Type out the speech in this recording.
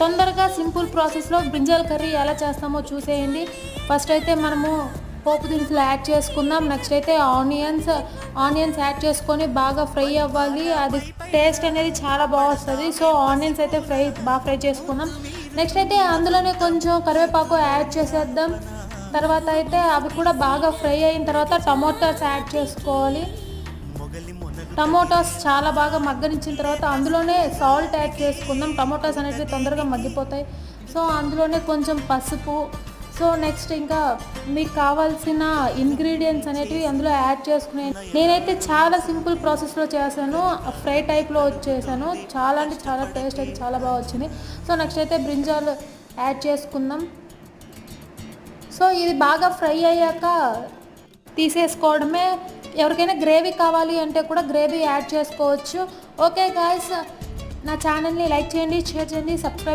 తొందరగా సింపుల్ ప్రాసెస్లో brinjal curry ఎలా చేస్తామో చూసేయండి. ఫస్ట్ అయితే మనము పోపు దినుసులు యాడ్ చేసుకుందాం. నెక్స్ట్ అయితే ఆనియన్స్ యాడ్ చేసుకొని బాగా ఫ్రై అవ్వాలి. అది టేస్ట్ అనేది చాలా బాగా వస్తుంది. సో ఆనియన్స్ అయితే బాగా ఫ్రై చేసుకుందాం. నెక్స్ట్ అయితే అందులోనే కొంచెం కరివేపాకు యాడ్ చేసేద్దాం. తర్వాత అయితే అవి కూడా బాగా ఫ్రై అయిన తర్వాత టమోటాస్ యాడ్ చేసుకోవాలి. టమోటాస్ చాలా బాగా మగ్గనిచ్చిన తర్వాత అందులోనే సాల్ట్ యాడ్ చేసుకుందాం. టమోటాస్ అనేవి తొందరగా మగ్గిపోతాయి. సో అందులోనే కొంచెం పసుపు. సో నెక్స్ట్ ఇంకా మీకు కావాల్సిన ఇంగ్రీడియంట్స్ అనేటివి అందులో యాడ్ చేసుకునే. నేనైతే చాలా సింపుల్ ప్రాసెస్లో చేశాను, ఫ్రై టైప్లో వచ్చేసాను. చాలా అంటే చాలా టేస్ట్ అయితే చాలా బాగా వచ్చింది. సో నెక్స్ట్ అయితే బ్రింజాల్ యాడ్ చేసుకుందాం. సో ఇది బాగా ఫ్రై అయ్యాక తీసేసుకోవడమే. ఎవరికైనా గ్రేవీ కావాలి అంటే కూడా గ్రేవీ యాడ్ చేసుకోవచ్చు. ఓకే గాయ్స్, నా ఛానల్ని లైక్ చేయండి, షేర్ చేయండి, సబ్స్క్రైబ్